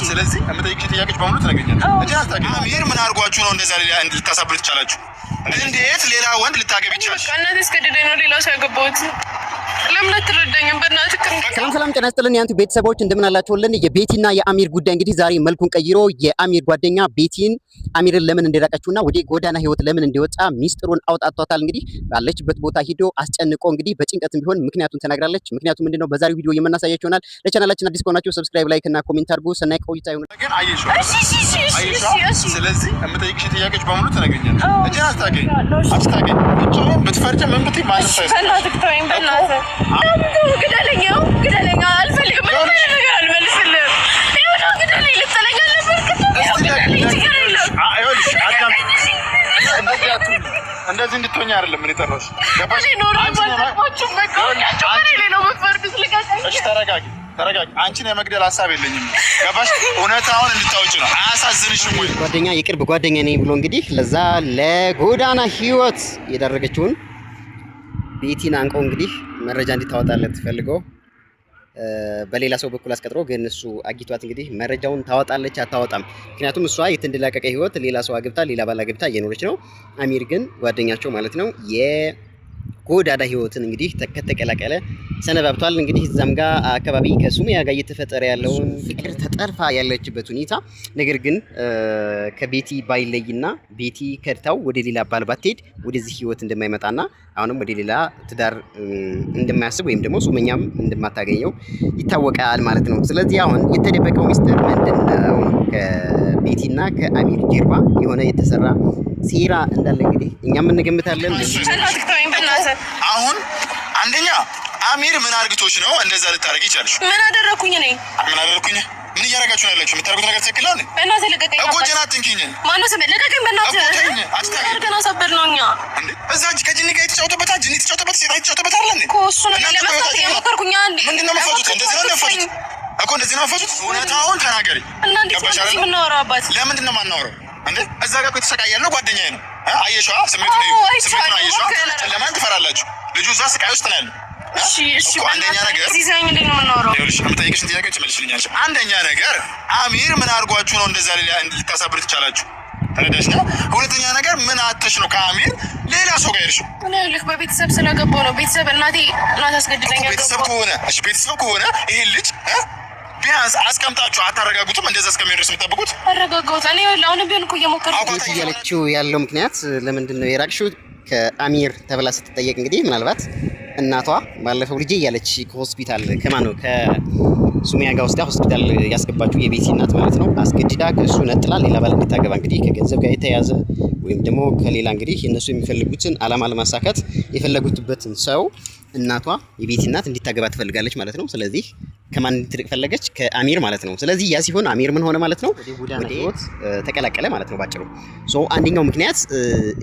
ስለዚህ የምጠይቅሽ ጥያቄዎች በሙሉ ትነግሪኛለሽ እንጂ አታውቂም። አሚር ምን አድርጓችሁ ነው እንደዛ ልታሳብሩ ትቻላችሁ? እንዴት ሌላ ወንድ ልታገቢ ይችላል? እናቴ እስከደደኝ ነው ሌላ ሰው ያገባሁት። ለምን አትረዳኝም? በእናትህ ሰላም ጤና ይስጥልን ያንቱ ቤተሰቦች እንደምን አላችሁልን? የቤቲና የአሚር ጉዳይ እንግዲህ ዛሬ መልኩን ቀይሮ የአሚር ጓደኛ ቤቲን አሚርን ለምን እንደራቀችውና ወደ ጎዳና ህይወት ለምን እንደወጣ ሚስጥሩን አውጣቷታል። እንግዲህ ባለችበት ቦታ ሂዶ አስጨንቆ እንግዲህ በጭንቀትም ቢሆን ምክንያቱን ተናግራለች። ምክንያቱም ምንድነው በዛሬው ቪዲዮ የምናሳያችሁ ይሆናል። ለቻናላችን አዲስ ከሆናችሁ ሰብስክራይብ፣ ላይክ እና ኮሜንት አድርጉ። ሰናይ ቆይታ ይሁን። ግን አየሽ፣ ስለዚህ የምጠይቅሽ ጥያቄዎች በሙሉ ትነግሪኛለሽ እንጂ አታውቂም። ብቻውን ብትፈርጂ ምን ብትይ ማለት ነው? በእናትህ ተወኝ፣ በእናትህ ግደለኝ፣ ግደለኝ። አልፈልግም፣ ምንም ነገር አልመልስልህም። ይኸውልህ ግደለኝ ልትለኝ አልነበረ? እንደዚህ እንድትሆኝ አይደለም ምን የጠራሁሽ። ተረጋጊ። አንቺን የመግደል ሀሳብ የለኝም። ገባሽ? እውነታውን እንድታወጪ ነው። አያሳዝንሽም ወይ? ጓደኛ የቅርብ ጓደኛ ነኝ ብሎ እንግዲህ ለዛ ለጎዳና ህይወት የዳረገችውን ቤቲን አንቆ እንግዲህ መረጃ እንዲታወጣለት ፈልገው በሌላ ሰው በኩል አስቀጥሮ ግን እሱ አግቷት እንግዲህ መረጃውን ታወጣለች አታወጣም? ምክንያቱም እሷ የትንድላቀቀ ህይወት ሌላ ሰው አግብታ ሌላ ባል አግብታ እየኖረች ነው። አሚር ግን ጓደኛቸው ማለት ነው የጎዳና ህይወትን እንግዲህ ከተቀላቀለ ሰነባብቷል። እንግዲህ እዛም ጋር አካባቢ ከሱሚያ ጋር እየተፈጠረ ያለውን ፍቅር ተጠርፋ ያለችበት ሁኔታ ነገር ግን ከቤቲ ባይለይና ቤቲ ከድታው ወደ ሌላ ባል ባትሄድ ወደዚህ ህይወት እንደማይመጣና አሁንም ወደ ሌላ ትዳር እንደማያስብ ወይም ደግሞ ሱመኛም እንደማታገኘው ይታወቃል ማለት ነው። ስለዚህ አሁን የተደበቀው ሚስጥር ምንድነው? ከቤቲና ከአሚር ጀርባ የሆነ የተሰራ ሴራ እንዳለ እንግዲህ እኛም እንገምታለን። አሁን አንደኛ አሚር ምን አርግቶሽ ነው እንደዛ ልታረጊ ይቻልሽ? ምን አደረኩኝ? እኔ ምን አደረኩኝ? ምን እያረጋችሁ ነው ያላችሁ? የምታረጉት ነገር ትክክል ነው? በእናትህ ልቀቀኝ። እኮ ጀና አትንኪኝ። ማነው ስም? ልቀቀኝ በእናትህ። አርገና ሰበር ነው እኛ እንዴ እዛ ከጅኒ ጋር የተጫወተበት ጅኒ የተጫወተበት ሴት የተጫወተበት አይደል እንዴ? እኮ እሱ ነው ለመፍታት የሞከርኩኝ። አንዴ ምንድነው መፈቱት? እንደዚህ ነው መፈቱት እኮ እንደዚህ ነው መፈቱት። እውነታውን ተናገሪ። እና እንዴት ነው እዚህ የምናወራው? አባት ለምንድን ነው የማናወራው እንዴ? እዛ ጋር የተሰቃየ ያለው ጓደኛዬ ነው። አየሽዋ? ስሜቱን አየሽዋ? ለማን ትፈራላችሁ? ልጁ እዛ ስቃይ ውስጥ ነው ያለው። እሺ አንደኛ ነገር ሲሳኝ እንዴት ነው የምናወራው? ይኸውልሽ የምጠይቅሽን ጥያቄዎች መልሽልኛለሽ። አንደኛ ነገር አሚር ምን አድርጓችሁ ነው እንደዛ ልታሳብሩ ትቻላችሁ? ተረዳሽ ነው? ሁለተኛ ነገር ምን አተሽ ነው ከአሚር ሌላ ሰው ጋር ይርሽው? እኔ ልክ በቤተሰብ ስለገባው ነው። ቤተሰብ እናቴ አስገድደኛ ቤተሰብ ከሆነ ይሄ ልጅ ቢያንስ አስቀምጣችሁ አታረጋጉትም? እንደዛ እስከሚደርስ የምጠብቁት አረጋጋሁት። እኔ አሁን ቢሆን እኮ እየሞከርኩ እያለችው ያለው ምክንያት ለምንድን ነው የራቅሽው ከአሚር ተብላ ስትጠየቅ እንግዲህ ምናልባት እናቷ ባለፈው ልጄ እያለች ከሆስፒታል ከማን ነው ከሱሚያ ጋር ወስዳ ሆስፒታል ያስገባችው የቤቲ እናት ማለት ነው አስገድዳ ከእሱ ነጥላ ሌላ ባል እንድታገባ እንግዲህ ከገንዘብ ጋር የተያያዘ ወይም ደግሞ ከሌላ እንግዲህ እነሱ የሚፈልጉትን አላማ ለማሳካት የፈለጉትበትን ሰው እናቷ የቤቲ እናት እንዲታገባ ትፈልጋለች ማለት ነው። ስለዚህ ከማን እንድትርቅ ፈለገች? ከአሚር ማለት ነው። ስለዚህ ያ ሲሆን አሚር ምን ሆነ ማለት ነው? ወደ ህይወት ተቀላቀለ ማለት ነው ባጭሩ። ሶ አንደኛው ምክንያት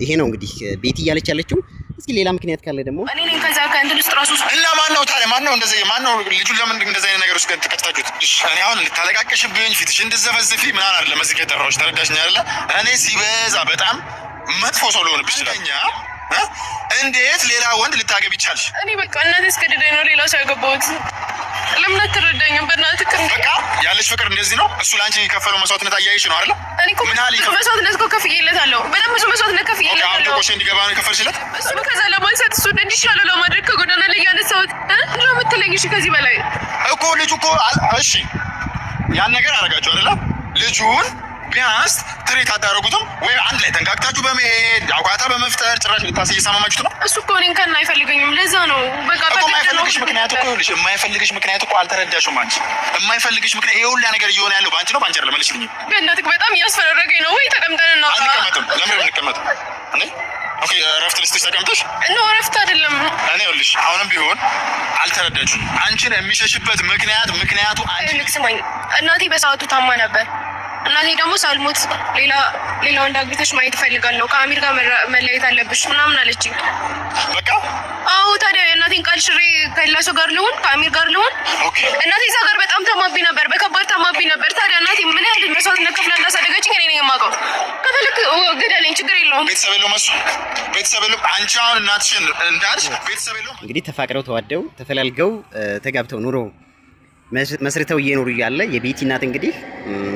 ይሄ ነው እንግዲህ ቤቲ እያለች ያለችው። እስኪ ሌላ ምክንያት ካለ ደግሞ እኔ ነኝ ከዛ ከእንትን ውስጥ ራሱ እና ማን ነው ታዲያ? ማን ነው እንደዚህ? ማን ነው ልጁን ለምን እንደዚህ አይነት ነገር ውስጥ ከተከታችሁት? እኔ አሁን ልታለቃቀሽብኝ ፊትሽ እንደዘፈዝፊ ምናምን አይደለም እዚህ ከጠራሁሽ። ተረዳሽኝ አይደለ? እኔ ሲበዛ በጣም መጥፎ ሰው ልሆንብሽ ይችላል። እንዴት ሌላ ወንድ ልታገቢ ይቻልሽ? እኔ በቃ እናቴ እስከደደኝ ነው ሌላ ሰው ያገባሁት። ለምን አትረዳኝም? በእናትህ በቃ ያለሽ ፍቅር እንደዚህ ነው። እሱ ለአንቺ የከፈለው መስዋዕትነት አያይሽ ነው አይደለ? እኔ እኮ መስዋዕትነት እኮ ከፍዬለታለሁ። በጣም ብዙ መስዋዕትነት ከፍዬለታለሁ። ቆሼ እንዲገባ ነው የከፈልሽለት። እሱ ከዛ ለማንሳት እሱ እንዲሻለው ለማድረግ ከጎዳና ላይ ያነሳሁት ነው የምትለኝ? እሺ ከዚህ በላይ እኮ ልጁ እኮ እሺ ያን ነገር አደረጋችሁ አይደለ? ልጁን ቢያንስ ትሬት አታደርጉትም ወይ? አንድ ላይ ተንጋግታችሁ በመሄድ አቋታ በመፍጠር ጭራሽ ልታስ እየሰማማችሁት ነው። እሱ እኮ እኔን ከና አይፈልገኝም። ለዛ ነው በቃ የማይፈልግሽ ምክንያት እኮ ይኸውልሽ፣ የማይፈልግሽ ምክንያት እኮ አልተረዳሽም አንቺ። የማይፈልግሽ ምክንያት ይሄ ሁላ ነገር እየሆነ ያለው በአንቺ ነው በአንቺ አይደለም። መልሽልኝ። በእናትህ በጣም እያስፈራረገኝ ነው። ወይ ተቀምጠን ነው? አንቀመጥም። ለምን እንቀመጥ እንዴ? ኦኬ እረፍት ልስጥሽ ተቀምጠሽ? ነው እረፍት አይደለም። እኔ ይኸውልሽ አሁንም ቢሆን አልተረዳችሁም። አንቺን የሚሸሽበት ምክንያቱ አንቺ ልክ ስማኝ፣ እናቴ በሰዓቱ ታማ ነበር። እናቴ ደግሞ ሳልሞት ሌላ ወንድ አግብተሽ ማየት እፈልጋለሁ፣ ከአሚር ጋር መለየት አለብሽ ምናምን አለችኝ። በቃ አዎ። ታዲያ የእናቴን ቃል ሽሬ ከሌላ ሰው ጋር ልሆን ከአሚር ጋር ልሆን? እናቴ እዛ ጋር በጣም ታማብኝ ነበር፣ በከባድ ታማብኝ ነበር። ታዲያ እናቴ ምን ያህል መስዋዕትነት ከፍላ እንዳሳደገችኝ እኔ ነኝ የማውቀው። ከፈለክ ግደለኝ፣ ችግር የለውም። ቤተሰብ የለውም እሱ ቤተሰብ የለውም። አንቺ አሁን እናትሽን እንዳልሽ ቤተሰብ የለውም። እንግዲህ ተፋቅረው ተዋደው ተፈላልገው ተጋብተው ኑሮ መስርተው እየኖሩ እያለ የቤቲ እናት እንግዲህ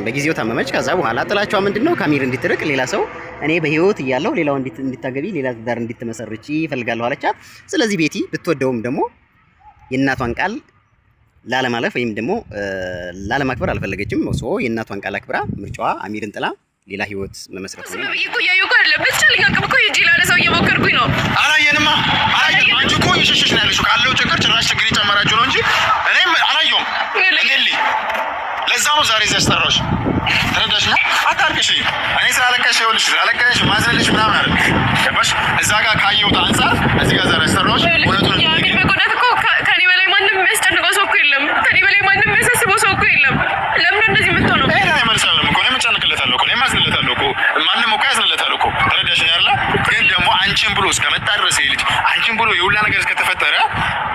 በጊዜው ታመመች። ከዛ በኋላ ጥላቻዋ ምንድነው ከአሚር እንድትርቅ ሌላ ሰው እኔ በህይወት እያለሁ ሌላው እንድታገቢ ሌላ ትዳር እንድትመሰርቺ ይፈልጋለሁ አለቻት። ስለዚህ ቤቲ ብትወደውም ደግሞ የእናቷን ቃል ላለማለፍ ወይም ደግሞ ላለማክበር አልፈለገችም። ሶ የእናቷን ቃል አክብራ ምርጫዋ አሚርን ጥላ ሌላ ህይወት መመስረት ነው። አላየንማ አላየንም። አንቺ እኮ እየሸሸሽ ነው ያለሽው ካለው ችግር ጭራሽ ችግር ይጨመራችሁ ነው እንጂ እኔም አላየሁም። እንዴሊ ለዛ ነው ዛሬ እዚህ ያስጠራሁሽ። ተረዳሽ ነው? አታርቅሽ። እኔ ስላለቀሽ ይኸውልሽ ስላለቀሽ ማዝነልሽ ምናምን አይደል ገባሽ? እዛ ጋር ካየሁት አንፃር እዚህ ጋር ዛሬ ያስጠራሁሽ እውነቱን የአሚር መጎዳት እኮ ከኔ በላይ ማንም የሚያስጨንቀው ሰው እኮ የለም። ከኔ በላይ ማንም የሚያሳስበው ሰው እኮ የለም። ለምን እንደዚህ የምትሆነው? ይሄ ላይ መልሳለሁ እኮ እኔም እጨነቅለታለሁ እኮ እኔም አዝንለታለሁ እኮ ማንም እኮ ያዝንለታል እኮ ተረዳሽኝ አይደል? ግን ደግሞ አንቺን ብሎ እስከመጣ ድረስ ይሄ ልጅ አንቺን ብሎ የሁላ ነገር እስከተፈጠረ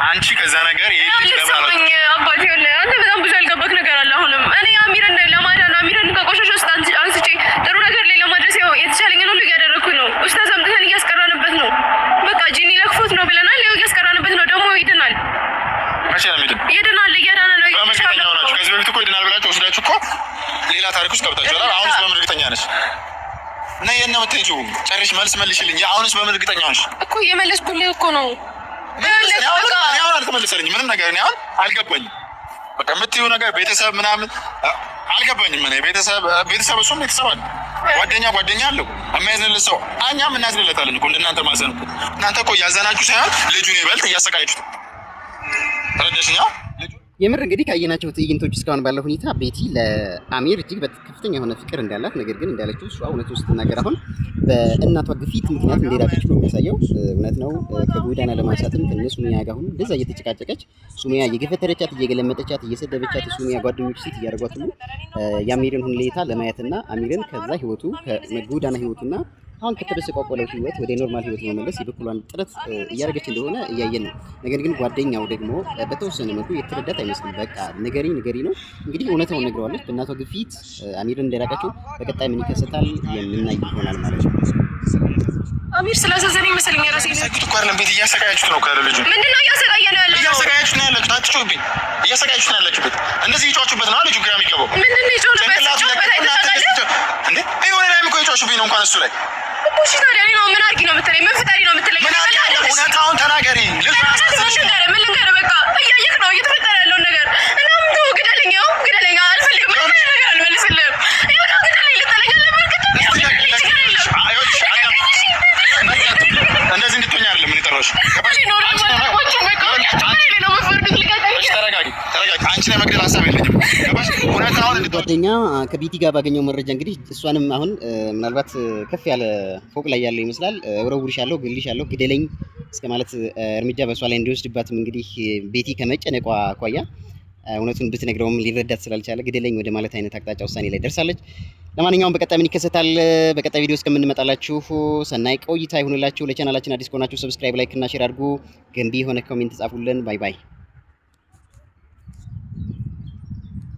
አንቺ ከዛ ነገር ይሄ ልጅ ለማለት አባቴ ወለ አንተ በጣም ብዙ ያልገባክ ነገር አለ። አሁንም እኔ አሚርን ለማዳን አሚርን ከቆሻሻ ውስጥ አንስቼ ጥሩ ነገር ላይ ለማድረስ የተቻለኝን ሁሉ እያደረኩኝ ነው። ኡስታዝ አምጥተን እያስቀራንበት ነው። በቃ ጂኒ ለክፎት ነው ብለናል። ይኸው እያስቀራንበት ነው። ደግሞ ይድናል። መቼ ነው የሚድን? ይድናል። እያዳነ ነው። በእርግጠኛው ናችሁ? ከዚህ በፊት እኮ ይድናል ብላችሁ ወስዳችሁ እኮ ሌላ ታሪክ ውስጥ ገብታችኋል። አሁንስ በምን እርግጠኛ ነሽ? እና የት ነው የምትሄጂው? ጨርሽ መልስ መልሽልኝ። አሁንስ በምን እርግጠኛ ነሽ? እኮ እየመለስኩልህ እኮ ነው። አሁን አልተመለሰልኝም ምንም ነገር። እኔ አሁን አልገባኝም። በቃ የምትይው ነገር ቤተሰብ ምናምን አልገባኝም። እኔ ቤተሰብ እሱም ቤተሰብ አለ፣ ጓደኛ አለው የሚያዝንለት ሰው። እኛም እናዝንለታለን እኮ እንደናንተ ማዘን እኮ። እናንተ እኮ እያዘናችሁ ሳይሆን ልጁን ይበልጥ እያሰቃያችሁት። ተረዳሽኛ? የምር እንግዲህ ካየናቸው ትዕይንቶች እስካሁን ባለው ሁኔታ ቤቲ ለአሚር እጅግ ከፍተኛ የሆነ ፍቅር እንዳላት፣ ነገር ግን እንዳለችው እሷ እውነቱን ስትናገር አሁን በእናቷ ግፊት ምክንያት እንደሄዳለች ነው የሚያሳየው። እውነት ነው። ከጎዳና ለማንሳትም ከነ ሱሚያ ጋር አሁን እንደዛ እየተጨቃጨቀች ሱሚያ እየገፈተረቻት፣ እየገለመጠቻት፣ እየሰደበቻት ሱሚያ ጓደኞች ሴት እያደረጓት ሁሉ የአሚርን ሁኔታ ለማየትና አሚርን ከዛ ህይወቱ ከጎዳና ህይወቱና አሁን ከተበሰቋቆለው ህይወት ወደ ኖርማል ህይወት መመለስ የበኩሏን ጥረት እያደረገች እንደሆነ እያየን ነው። ነገር ግን ጓደኛው ደግሞ በተወሰነ መልኩ የተረዳት አይመስልም። በቃ ንገሪ ነው እንግዲህ እውነታውን ነግረዋለች። በእናቷ ግፊት አሚርን እንደራቃቸው በቀጣይ ምን ይከሰታል የምናይ ይሆናል ማለት ነው። አሚር ስላሳዘነኝ መሰለኝ ራሴ ሰክቱ ካርለም ቤት እያሰቃያችሁት ነው። ከልጁ ምንድነው እያሰቃየን ያለው? እያሰቃያችሁት ነው ያላችሁት። አትጮህብኝ። እያሰቃያችሁት ነው ያላችሁት። እንደዚህ ይጮህበት ነው ልጁ ግራ የሚገባው። ምንድነው ይጮህበት? እንዴ የሆነ ላይ እኮ ይጮህብኝ ነው እንኳን እሱ ላይ እሺ ታዲያ እኔ ነው ምን አድርጊ ነው የምትለኝ? ምን ፍጠሪ ነው የምትለኝ? እውነታውን ተናገሪ። ምን ልንገርህ? በቃ እያየህ ነው እየተፈጠረ ያለውን ነገር እና ምን ተው፣ ግደለኝ፣ አልፈልግም። ምን ነገር አልመልስልህም። ይኸው ግደለኝ፣ ልጠለኝ አለበት። እንደዚህ እንድትሆኝ አይደለም ምን ይጠራሽ? ተረጋጊ። አንቺ ላይ መግደል ሀሳብ የለኝም። ጓደኛ ከቤቲ ጋር ባገኘው መረጃ እንግዲህ እሷንም አሁን ምናልባት ከፍ ያለ ፎቅ ላይ ያለው ይመስላል እወረውርሻለሁ፣ ግልሻለሁ፣ ግደለኝ እስከ ማለት እርምጃ በእሷ ላይ እንዲወስድባትም እንግዲህ ቤቲ ከመጨነቋ አኳያ እውነቱን ብትነግረውም ሊረዳት ስላልቻለ ግደለኝ ወደ ማለት አይነት አቅጣጫ ውሳኔ ላይ ደርሳለች። ለማንኛውም በቀጣይ ምን ይከሰታል? በቀጣይ ቪዲዮ እስከምንመጣላችሁ ሰናይ ቆይታ ይሁንላችሁ። ለቻናላችን አዲስ ከሆናችሁ ሰብስክራይብ፣ ላይክ እና ሼር አድርጉ። ገንቢ የሆነ ኮሜንት ጻፉልን። ባይ ባይ።